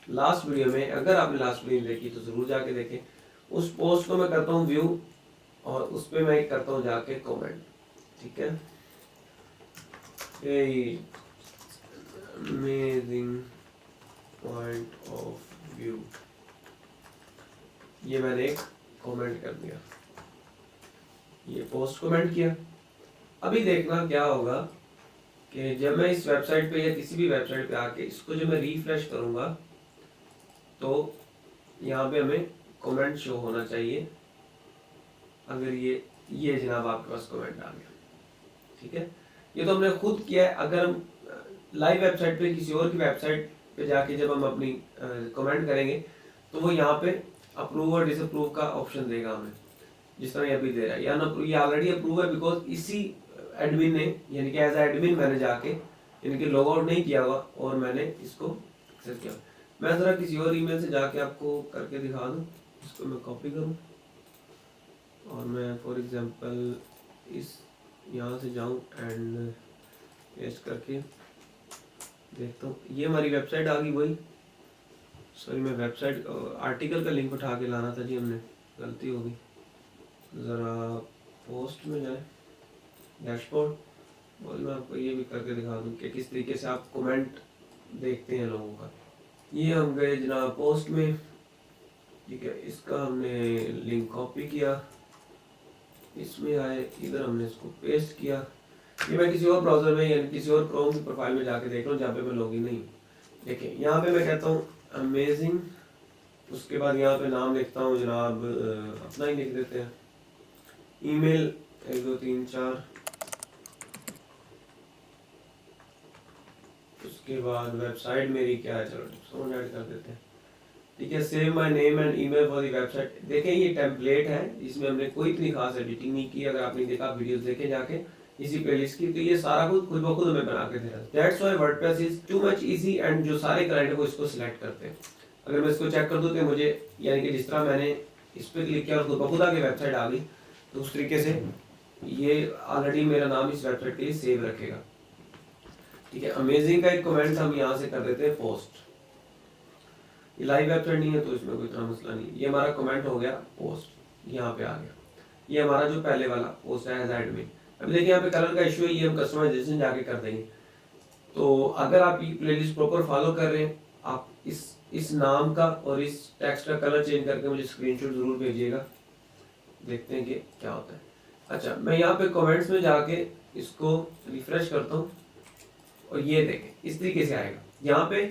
लास्ट वीडियो में, अगर आपने लास्ट वीडियो देखी तो जरूर जाके देखें। उस पोस्ट को मैं करता हूँ व्यू, और उस पे मैं करता हूँ जाके कमेंट, ठीक है। अमेजिंग पॉइंट ऑफ व्यू, ये मैंने एक कमेंट कर दिया, ये पोस्ट कमेंट किया। अभी देखना क्या होगा कि जब मैं इस वेबसाइट पे या किसी भी वेबसाइट पे आके इसको जब मैं रिफ्रेश करूंगा तो यहाँ पे हमें कमेंट शो होना चाहिए। अगर ये जनाब आपके पास कमेंट आ गया, ठीक है। ये तो हमने खुद किया है। अगर हम लाइव वेबसाइट पे किसी और की वेबसाइट पे जाके जब हम अपनी कमेंट करेंगे तो वो यहाँ पे अप्रूव और डिसअप्रूव का ऑप्शन देगा हमें, जिस तरह ये अभी दे रहा है। ये ऑलरेडी अप्रूव है, बिकॉज इसी एडमिन ने, यानी कि एज एडमिन मैंने जाके, यानी कि लॉग आउट नहीं किया हुआ और मैंने इसको एक्सेस किया। मैं ज़रा किसी और ईमेल से जाके आपको करके दिखा दूँ। इसको मैं कॉपी करूँ और मैं फॉर एग्जांपल इस यहाँ से जाऊँ एंड पेस्ट करके देखता हूँ। ये हमारी वेबसाइट आ गई। वही सॉरी, मैं वेबसाइट आर्टिकल का लिंक उठा के लाना था जी, हमने गलती हो गई। ज़रा पोस्ट में जाए, डैशबोर्ड, और मैं आपको ये भी करके दिखा दूँ कि किस तरीके से आप कमेंट देखते हैं लोगों का। ये हम गए जनाब पोस्ट में, ठीक है। इसका हमने लिंक कॉपी किया, इसमें आए, इधर हमने इसको पेस्ट किया। ये मैं किसी और ब्राउज़र में यानी किसी और क्रोम की प्रोफाइल में जाके देख रहा हूँ जहाँ पे मैं लॉगिन नहीं हूँ। देखिए यहाँ पे मैं कहता हूँ अमेजिंग, उसके बाद यहाँ पे नाम लिखता हूँ जनाब, अपना ही लिख देते हैं, ईमेल 1 2 3 4, उसके बाद वेबसाइट मेरी क्या है, चलो टिप्सोन ऐड कर देते हैं, ठीक है। Save my name and email for the website. देखें ये टेम्पलेट है, इसमें हमने कोई इतनी खास एडिटिंग नहीं की। अगर आपने देखा वीडियोस देखे जाके इसी प्लेलिस्ट की, तो ये सारा कुछ खुद ब खुद हमें बना के दे रहा है। That's why WordPress is too much easy and जो सारे क्लाइंट है वो इसको सिलेक्ट करते हैं। अगर मैं इसको चेक कर दूं तो मुझे यानी कि जिस तरह मैंने इस पर क्लिक किया और खुद ब खुद आगे वेबसाइट आ गई, तो उस तरीके से ये ऑलरेडी मेरा नाम इस वेबसाइट के लिए सेव रखेगा। ठीक है। अमेजिंग का एक कमेंट हम यहाँ से कर देते हैं पोस्ट। ये लाइव वेबसाइट नहीं है तो इसमें कोई इतना मसला नहीं। ये हमारा कमेंट हो गया पोस्ट, यहाँ पे आ गया। ये हमारा जो पहले वाला पोस्ट है एज एडमिन। अब देखिए यहाँ पे कलर का इशू है, ये हम कस्टमाइजेशन जाके कर देंगे। तो अगर आप ये प्लेलिस्ट प्रॉपर फॉलो कर रहे हैं, आप इस नाम का और इस टेक्स्ट का कलर चेंज करके मुझे स्क्रीनशॉट जरूर भेजिएगा, देखते हैं कि क्या होता है। अच्छा, मैं यहाँ पे कमेंट्स में जाके इसको रिफ्रेश करता हूँ और ये देखें इस तरीके से आएगा। यहाँ पे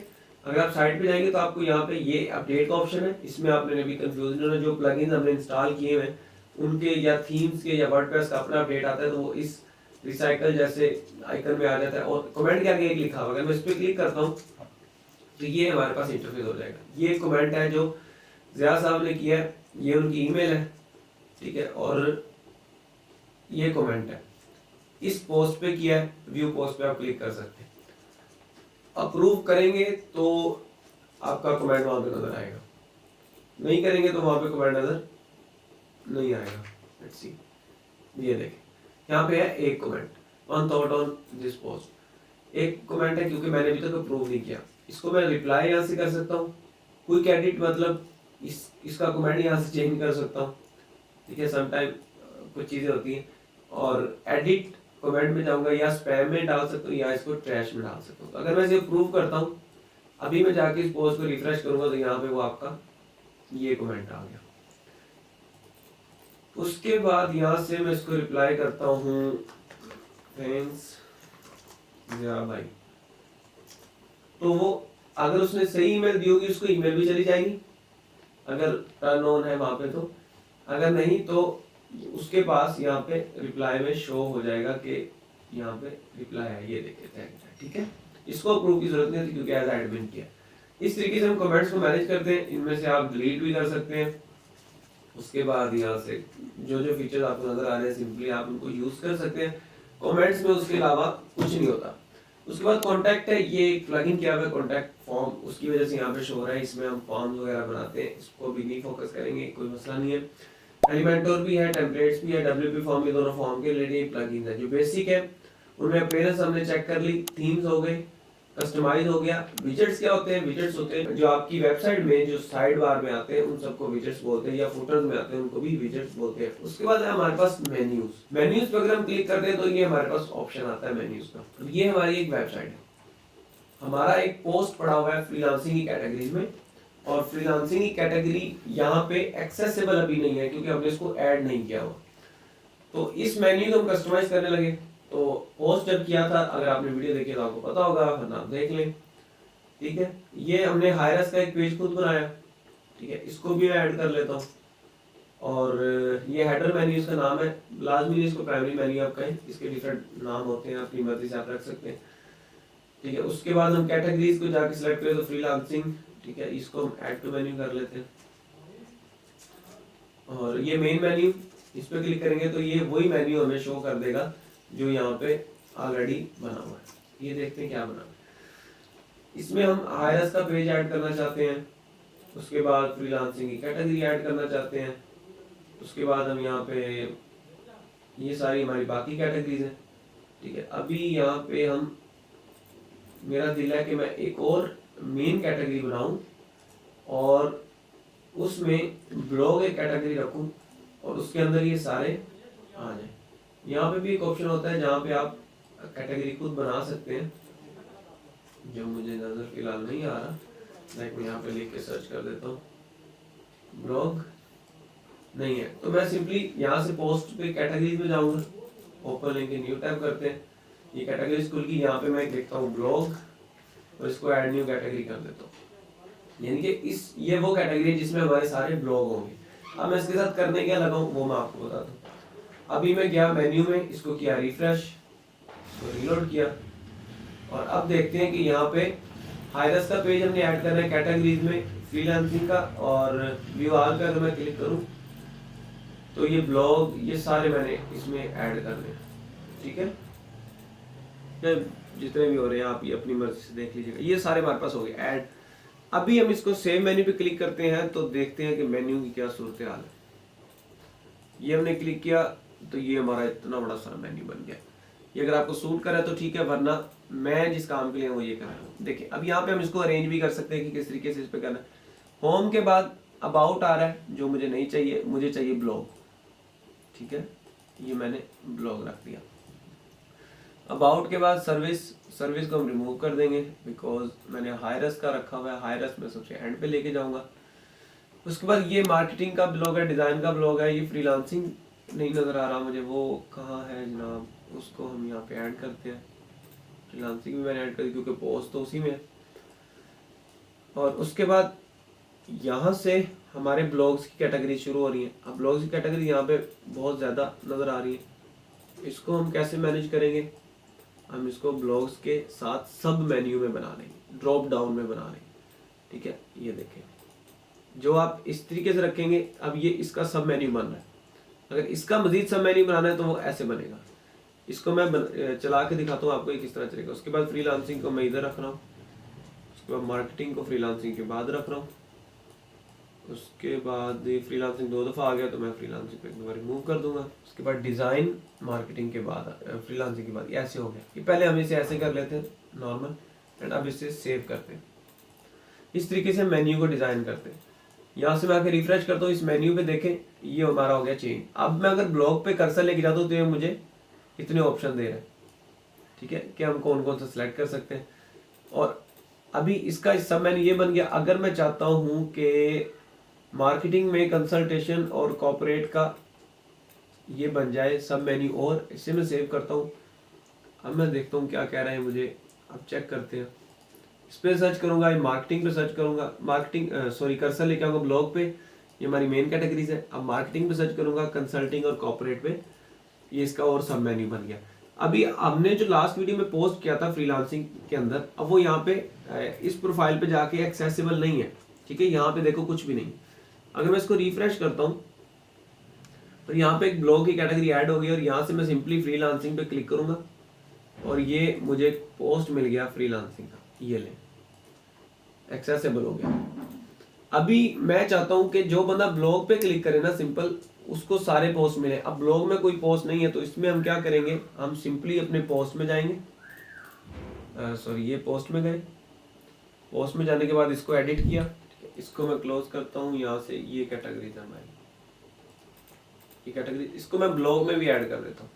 अगर आप साइट पे जाएंगे तो आपको यहाँ पे ये अपडेट का ऑप्शन है। इसमें आपने अभी कंफ्यूजन होना, जो प्लगइन्स हमने इंस्टॉल किए हैं उनके या थीम्स के या वर्डप्रेस का अपना अपडेट आता है तो वो इस रिसाइकल जैसे आइकन में आ जाता है और कमेंट के आगे एक लिखा हुआ। अगर मैं इस पर क्लिक करता हूँ तो ये हमारे पास इंटरफेस हो जाएगा। ये कमेंट है जो ज़िया साहब ने किया है, ये उनकी ईमेल है। ठीक है। और ये कमेंट है इस पोस्ट पे किया है, व्यू पोस्ट पे आप क्लिक कर सकते हैं। अप्रूव करेंगे तो आपका कमेंट वहां पे नजर आएगा, नहीं करेंगे तो वहां पे कमेंट नजर नहीं आएगा। लेट्स सी, ये देखें यहाँ पे है एक comment, one thought on this post. एक कमेंट है क्योंकि मैंने अभी तक अप्रूव नहीं किया। इसको मैं रिप्लाई यहाँ से कर सकता हूँ, क्विक एडिट मतलब इसका कमेंट यहाँ से चेंज कर सकता हूँ। ठीक है। समटाइम कुछ चीज़ें होती हैं। और एडिट कमेंट में जाऊंगा या स्पैम में डाल सकता हूँ या इसको ट्रैश में डाल सकता हूँ। तो अगर मैं इसे अप्रूव करता हूँ, अभी मैं जाके इस पोस्ट को रिफ्रेश करूंगा तो यहाँ पे वो आपका ये कमेंट आ गया। उसके बाद यहाँ से मैं इसको रिप्लाई करता हूँ, थैंक्स ज़िया भाई। तो वो अगर उसने सही ईमेल दी होगी उसको ईमेल भी चली जाएगी अगर टर्न ऑन है वहां पे। तो अगर नहीं तो उसके पास यहाँ पे रिप्लाई में शो हो जाएगा कि यहाँ पे रिप्लाई है, ये देखिए थैंक यू। ठीक है। इसको अप्रूव की जरूरत नहीं थी क्योंकि एज एडमिन किया। इस तरीके से हम कमेंट्स को मैनेज करते हैं। इनमें से आप डिलीट भी कर सकते हैं। उसके बाद यहाँ से जो जो फीचर आपको नजर आ रहे हैं सिंपली आप उनको यूज कर सकते हैं कमेंट्स में। उसके अलावा कुछ नहीं होता। उसके बाद कॉन्टैक्ट है, ये प्लगइन किया हुआ है कॉन्टैक्ट फॉर्म, उसकी वजह से यहाँ पे शो हो रहा है। इसमें हम फॉर्म वगैरह बनाते हैं, इसको भी नहीं फोकस करेंगे, कोई मसला नहीं है। एलिमेंटोर भी है, टेम्पलेट्स भी है, डब्ल्यूपी फॉर्म भी, दोनों फॉर्म के रिलेटेड प्लगइन्स है जो बेसिक है। उनमें अपीयरेंस हमने चेक कर ली, थीम्स हो गए, कस्टमाइज हो गया। विजेट्स क्या होते हैं? विजेट्स होते हैं जो आपकी वेबसाइट में जो साइड बार में आते हैं उन सबको विजेट्स बोलते हैं, या फुटर्स में आते हैं उनको भी विजेट्स बोलते हैं। उसके बाद है हमारे पास मेन्यूज। मेन्यूज पे अगर हम क्लिक करते हैं तो ये हमारे पास ऑप्शन आता है मेन्यूज का। तो ये हमारी एक वेबसाइट है, हमारा एक पोस्ट पड़ा हुआ है फ्रीलांसिंग की कैटेगरीज में, और फ्रीलांसिंग की कैटेगरी यहाँ पे एक्सेसिबल अभी नहीं है क्योंकि हमने इसको ऐड नहीं किया हुआ। तो इस मेन्यू को हम कस्टमाइज करने लगे। तो पोस्ट जब किया था, अगर आपने वीडियो देखी तो आपको पता होगा, वरना आप देख लें। ठीक है। ये हमने हायरस का एक पेज खुद बनाया। ठीक है। इसको भी मैं ऐड कर लेता हूँ। और ये हेडर मेन्यू इसका नाम है, लाजमी इसको प्राइमरी मेन्यू आप कहें, इसके डिफरेंट नाम होते हैं, अपनी मर्जी से आप रख सकते हैं। ठीक है। उसके बाद हम कैटेगरीज को जाके सिलेक्ट करें तो फ्रीलांसिंग। ठीक है। इसको हम ऐड टू मेन्यू कर लेते हैं। और ये मेन मेन्यू, इस पर क्लिक करेंगे तो ये वही मेन्यू हमें शो कर देगा जो यहाँ पे ऑलरेडी बना हुआ है। ये देखते हैं क्या बना। इसमें हम हायरस का पेज ऐड करना चाहते हैं, उसके बाद फ्रीलांसिंग की कैटेगरी ऐड करना चाहते हैं, उसके बाद हम यहाँ पे ये सारी हमारी बाकी कैटेगरीज हैं। ठीक है। अभी यहाँ पे हम, मेरा दिल है कि मैं एक और मेन कैटेगरी बनाऊं और उसमें ब्लॉग एक कैटेगरी रखूं और उसके अंदर ये सारे आ जाए। यहाँ पे भी एक ऑप्शन होता है जहाँ पे आप कैटेगरी खुद बना सकते हैं, जो मुझे नजर फिलहाल नहीं आ रहा। मैं यहाँ पे लिख के सर्च कर देता हूँ, ब्लॉग नहीं है तो मैं सिंपली यहाँ से पोस्ट पे कैटेगरीज में जाऊँगा, ओपन लिंक न्यू टैब करते हैं, ये कैटेगरीज खुल गई। यहाँ पे मैं लिखता हूँ ब्लॉग और इसको ऐड न्यू कैटेगरी कर देता हूँ। यानी कि ये वो कैटेगरी है जिसमें हमारे सारे ब्लॉग होंगे। अब मैं इसके साथ करने क्या लगाऊं वो मैं आपको बता दूं। अभी मैं गया मेन्यू में, इसको किया रिफ्रेश, इसको रीलोड किया और अब देखते हैं कि यहाँ पे हायरस का पेज हमने ऐड करना है कैटेगरीज में फ्रीलांसिंग का, और व्यू ऑल पे अगर मैं क्लिक करूं तो ये ब्लॉग ये सारे मैंने इसमें ऐड करने हैं। ठीक है, ये जितने भी हो रहे हैं आप ये अपनी मर्जी से देख लीजिएगा। ये सारे हमारे पास हो गए ऐड। अभी हम इसको सेव मेन्यू पे क्लिक करते हैं तो देखते हैं कि मेन्यू की क्या सूरत हाल है। ये हमने क्लिक किया तो ये हमारा इतना बड़ा सारा मेन्यू बन गया। ये अगर आपको सूट करे तो ठीक है, वरना मैं जिस काम के लिए वो ये कर रहा हूँ। देखिए अब यहाँ पे हम इसको अरेंज भी कर सकते हैं कि किस तरीके से इस पे करना है। होम के बाद अबाउट आ रहा है जो मुझे नहीं चाहिए, मुझे चाहिए ब्लॉग। ठीक है, ये मैंने ब्लॉग रख दिया। अबाउट के बाद सर्विस, सर्विस को हम रिमूव कर देंगे बिकॉज मैंने हायरस का रखा हुआ है, हायरस में सबसे एंड पे लेके जाऊंगा। उसके बाद ये मार्केटिंग का ब्लॉग है, डिज़ाइन का ब्लॉग है। ये फ्रीलांसिंग नहीं नज़र आ रहा मुझे, वो कहाँ है जनाब, उसको हम यहाँ पे ऐड करते हैं। फ्रीलांसिंग भी मैंने ऐड कर दी क्योंकि पोस्ट तो उसी में है। और उसके बाद यहाँ से हमारे ब्लॉग्स की कैटेगरी शुरू हो रही है। अब ब्लॉग्स की कैटेगरी यहाँ पे बहुत ज़्यादा नज़र आ रही है। इसको हम कैसे मैनेज करेंगे, हम इसको ब्लॉग्स के साथ सब मेन्यू में बना लेंगे, ड्रॉप डाउन में बना लेंगे। ठीक है, ये देखें जो आप इस तरीके से रखेंगे, अब ये इसका सब मेन्यू बन रहा है। अगर इसका मजीद सब मेन्यू बनाना है तो वो ऐसे बनेगा। इसको मैं चला के दिखाता हूँ आपको ये किस तरह चलेगा। उसके बाद फ्रीलांसिंग को मैं इधर रख रहा हूँ, उसके बाद मार्केटिंग को फ्रीलांसिंग के बाद रख रहा हूँ। उसके बाद फ्रीलांसिंग 2 दफ़ा आ गया तो मैं फ्रीलांसिंग को एक दफ़ा रिमूव कर दूंगा। उसके बाद डिज़ाइन मार्केटिंग के बाद फ्रीलांसिंग के बाद ऐसे हो गया। ये पहले हम इसे ऐसे कर लेते हैं नॉर्मल, एंड अब इसे सेव करते हैं। इस तरीके से मेन्यू को डिज़ाइन करते हैं। यहाँ से मैं आके रिफ्रेश करता हूँ, इस मेन्यू पे देखें ये हमारा हो गया चेंज। अब मैं अगर ब्लॉग पे कर्सर लेके जाता हूँ तो ये मुझे इतने ऑप्शन दे रहे हैं। ठीक है, कि हम कौन कौन सा सिलेक्ट कर सकते हैं। और अभी इसका सब मेन्यू ये बन गया। अगर मैं चाहता हूँ कि मार्केटिंग में कंसल्टेशन और कॉर्पोरेट का ये बन जाए सब मेन्यू, और इसे मैं सेव करता हूँ। अब मैं देखता हूँ क्या कह रहे हैं मुझे, अब चेक करते हैं। इस पर सर्च करूंगा, मार्केटिंग पे सर्च करूंगा, मार्केटिंग कर्सर लेके आऊंगा ब्लॉग पे, ये हमारी मेन कैटेगरीज है। अब मार्केटिंग पे सर्च करूंगा, कंसल्टिंग और कॉर्पोरेट पे, ये इसका और सब मेन्यू बन गया। अभी हमने जो लास्ट वीडियो में पोस्ट किया था फ्रीलांसिंग के अंदर, अब वो यहाँ पे इस प्रोफाइल पे जाके एक्सेसिबल नहीं है। ठीक है, यहाँ पे देखो कुछ भी नहीं। अगर मैं इसको रिफ्रेश करता हूँ तो यहाँ पे एक ब्लॉग की कैटेगरी ऐड हो गई, और यहाँ से मैं सिंपली फ्रीलांसिंग पे क्लिक करूंगा और ये मुझे एक पोस्ट मिल गया फ्रीलांसिंग का, ये ले एक्सेसिबल हो गया। अभी मैं चाहता हूं कि जो बंदा ब्लॉग पे क्लिक करे ना सिंपल, उसको सारे पोस्ट मिले। अब ब्लॉग में कोई पोस्ट नहीं है तो इसमें हम क्या करेंगे, हम सिंपली अपने पोस्ट में जाएंगे, ये पोस्ट में गए। पोस्ट में जाने के बाद इसको एडिट किया, इसको मैं क्लोज करता हूँ। यहाँ से ये कैटेगरी था हमारी, ये कैटेगरी, इसको मैं ब्लॉग में भी ऐड कर देता हूँ।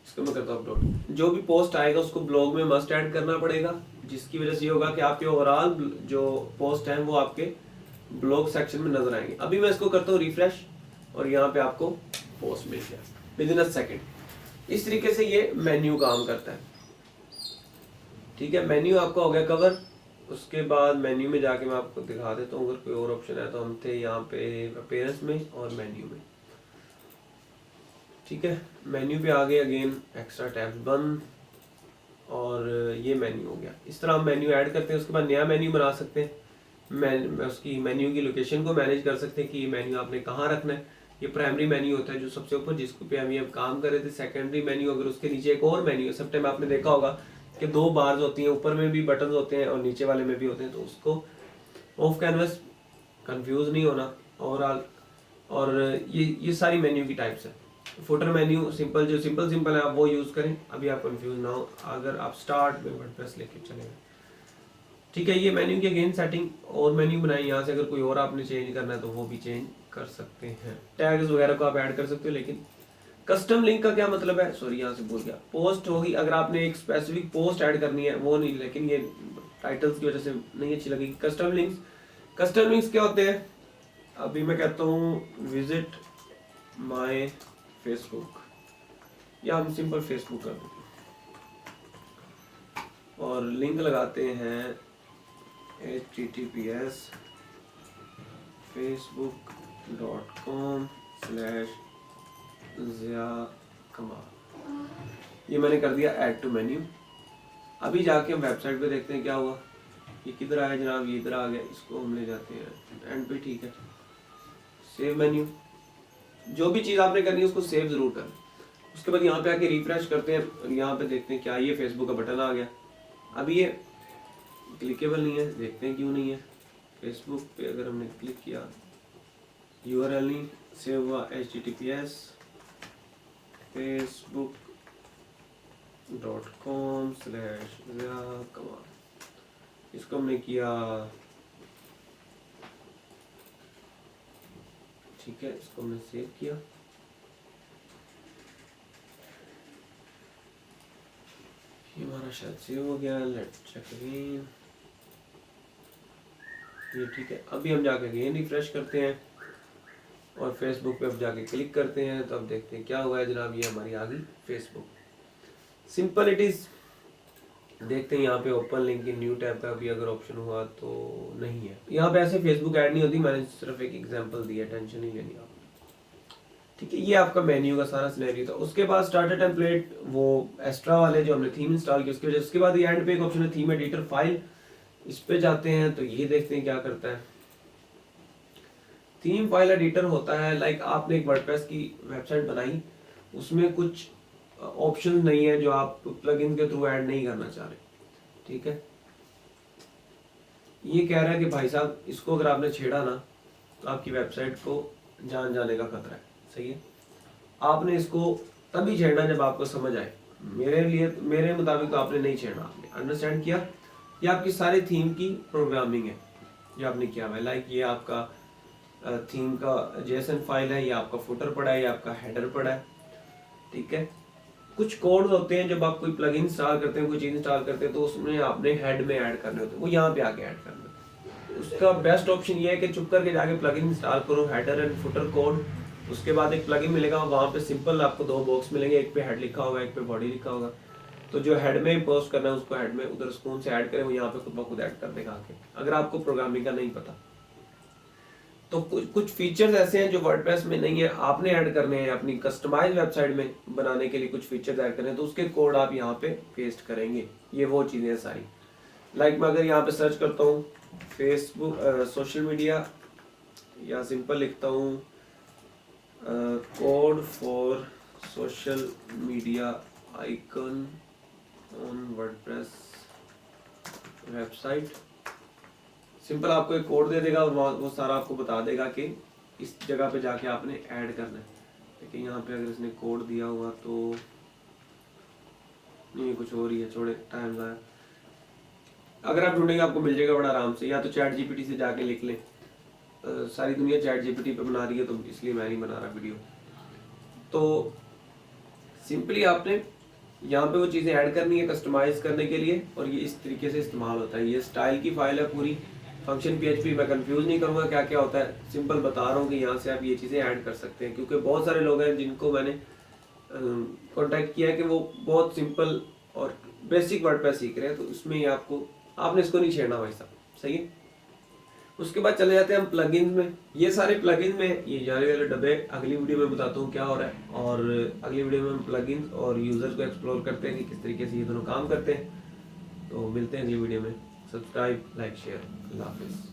इसको मैं करता हूँ अपलोड। जो भी पोस्ट आएगा उसको ब्लॉग में मस्ट ऐड करना पड़ेगा, जिसकी वजह से ये होगा कि आपके ओवरऑल जो पोस्ट हैं वो आपके ब्लॉग सेक्शन में नजर आएंगे। अभी मैं इसको करता हूँ रिफ्रेश, और यहाँ पे आपको पोस्ट मिल गया विद इन अ सेकेंड। इस तरीके से ये मेन्यू काम करता है। ठीक है, मेन्यू आपका हो गया कवर। उसके बाद मेन्यू में जाके मैं आपको दिखा देता हूँ, अगर कोई और ऑप्शन है तो हम थे यहाँ पे अपीयरेंस में और मेन्यू में। ठीक है, मेन्यू पे आ गए, अगेन एक्स्ट्रा टैब्स बंद, और ये मेन्यू हो गया। इस तरह हम मेन्यू ऐड करते हैं। उसके बाद नया मेन्यू बना सकते हैं, उसकी मेन्यू की लोकेशन को मैनेज कर सकते हैं कि ये मेन्यू आपने कहाँ रखना है। ये प्राइमरी मेन्यू होता है जो सबसे ऊपर, जिसको पे हम ये काम कर रहे थे। सेकेंडरी मेन्यू, अगर उसके नीचे एक और मेन्यू है, सब टाइम आपने देखा होगा कि 2 बार्स होती हैं, ऊपर में भी बटन होते हैं और नीचे वाले में भी होते हैं, तो उसको ऑफ कैनवस कंफ्यूज नहीं होना ओवरऑल। और ये सारी मेन्यू की टाइप्स है। फुटर मेन्यू सिंपल, जो सिंपल है आप वो यूज करें, अभी आप कंफ्यूज ना हो अगर आप स्टार्ट में वर्डप्रेस लेके चलेंगे। ठीक है, ये मेन्यू की अगेन सेटिंग और मेन्यू बनाई। यहाँ से अगर कोई और आपने चेंज करना है तो वो भी चेंज कर सकते हैं। टैग्स वगैरह को आप ऐड कर सकते हो, लेकिन कस्टम लिंक का क्या मतलब है, सॉरी यहाँ से भूल गया। पोस्ट होगी, अगर आपने एक स्पेसिफिक पोस्ट ऐड करनी है वो नहीं, लेकिन ये टाइटल्स की वजह से नहीं अच्छी लगेगी। कस्टम लिंक्स क्या होते हैं, अभी मैं कहता हूँ विजिट माय फेसबुक, या हम सिंपल फेसबुक कर देते हैं और लिंक लगाते हैं https://ziakmal। ये मैंने कर दिया ऐड टू मेन्यू। अभी जाके हम वेबसाइट पे देखते हैं क्या हुआ। ये किधर आया जनाब, ये इधर आ गया, इसको हम ले जाते हैं एंड पे। ठीक है, सेव मेन्यू, जो भी चीज़ आपने करनी है उसको सेव ज़रूर करें। उसके बाद यहाँ पे आके रिफ्रेश करते हैं और यहाँ पे देखते हैं क्या ये फेसबुक का बटन आ गया। अभी ये क्लिकेबल नहीं है, देखते हैं क्यों नहीं है। फेसबुक पे अगर हमने क्लिक किया, यूआरएल नहीं सेव हुआ, https facebook.com/kamaal, इसको हमने किया। ठीक है, इसको हमने सेव किया। ये हमारा शायद सेव हो गया, लेट्स चेक अगेन। ये ठीक है, अभी हम जाके अगेन रिफ्रेश करते हैं और फेसबुक पे अब जाके क्लिक करते हैं तो अब देखते हैं क्या हुआ है जनाब। ये हमारी आ गई फेसबुक, सिंपल इट इज़। देखते हैं यहाँ पे open link in new tab का भी अगर ऑप्शन हुआ तो नहीं है। यहाँ पे ऐसे फेसबुक ऐड नहीं होती, मैंने सिर्फ एक एग्जांपल दिया, टेंशन नहीं लेनी आप। ठीक है, ये आपका मेन्यू का सारा सिनेरियो था। उसके बाद स्टार्टर टेम्पलेट, वो एक्स्ट्रा वाले जो हमने थीम इंस्टॉल की उसकी वजह। उसके बाद ये एंड पे एक ऑप्शन है थीम एडिटर फाइल, इस पे जाते हैं तो ये देखते हैं क्या करता है। थीम फाइल एडिटर होता है लाइक आपने एक वर्डप्रेस की वेबसाइट बनाई, उसमें कुछ ऑप्शन नहीं है जो आप प्लगइन के थ्रू ऐड नहीं करना चाह रहे। ठीक है, ये कह रहा है कि भाई साहब इसको अगर आपने छेड़ा ना तो आपकी वेबसाइट को जान जाने का खतरा है। सही है, आपने इसको तभी छेड़ना जब आपको समझ आए। मेरे मुताबिक तो आपने नहीं छेड़ना, आपने अंडरस्टैंड किया। ये आपकी सारी थीम की प्रोग्रामिंग है जो आपने किया हुआ है। लाइक ये आपका थीम का जेसन फाइल है, ये आपका फुटर पड़ा है, ये आपका हेडर पड़ा है। ठीक है, कुछ कोड होते हैं जब आप कोई प्लगइन इंस्टॉल करते हैं, कोई चीज़ इंस्टॉल करते हैं तो उसमें आपने हेड में ऐड करने होते हैं, वो यहाँ पे आके ऐड करने होते हैं। उसका बेस्ट ऑप्शन ये है कि चुप करके जाके प्लगइन इंस्टॉल करो, हेडर एंड फुटर कोड। उसके बाद एक प्लगइन मिलेगा, वहाँ पे सिंपल आपको 2 बॉक्स मिलेंगे, एक पे हेड लिखा होगा, एक पे बॉडी लिखा होगा। तो जो हेड में पोस्ट करना है उसको हेड में उधर स्पून से ऐड करें, वो यहाँ पे खुद ब खुद ऐड कर देगा आके, अगर आपको प्रोग्रामिंग का नहीं पता। तो कुछ फीचर्स ऐसे हैं जो वर्डप्रेस में नहीं है, आपने ऐड करने हैं अपनी कस्टमाइज वेबसाइट में बनाने के लिए। कुछ फीचर्स ऐड करने हैं तो उसके कोड आप यहाँ पे पेस्ट करेंगे। ये वो चीज़ें हैं सारी। लाइक मैं अगर यहाँ पे सर्च करता हूँ फेसबुक सोशल मीडिया, या सिंपल लिखता हूँ code for social media icon on WordPress website, simple आपको एक कोड दे देगा और वो सारा आपको बता देगा कि इस जगह पे जाके आपने ऐड करना है। लेकिन यहाँ पे अगर इसने कोड दिया हुआ तो नहीं, कुछ और ही है, छोड़े, टाइम ज़ाया। अगर आप ढूंढेंगे आपको मिल जाएगा बड़ा आराम से, या तो चैट जीपीटी से जाके लिख लें। सारी दुनिया चैट जीपीटी पे बना रही है तो इसलिए मैं नहीं बना रहा वीडियो। तो सिंपली आपने यहाँ पे वो चीज़ें ऐड करनी है कस्टमाइज करने के लिए, और ये इस तरीके से इस्तेमाल होता है। ये स्टाइल की फाइल है पूरी, फंक्शन PHP। मैं कंफ्यूज नहीं करूँगा क्या क्या होता है, सिंपल बता रहा हूँ कि यहाँ से आप ये चीज़ें ऐड कर सकते हैं। क्योंकि बहुत सारे लोग हैं जिनको मैंने कांटेक्ट किया है कि वो बहुत सिंपल और बेसिक वर्डप्रेस सीख रहे हैं, तो उसमें ही आपने इसको नहीं छेड़ना भाई साहब। सही है, उसके बाद चले जाते हैं हम प्लगइन में। ये सारे प्लगइन में ये जाने वाले डब्बे अगली वीडियो में बताता हूँ क्या हो रहा है, और अगली वीडियो में हम प्लगइन और यूजर को एक्सप्लोर करते हैं कि किस तरीके से ये दोनों काम करते हैं। तो मिलते हैं अगली वीडियो में। Subscribe, like, share. अल्लाह हाफिज़।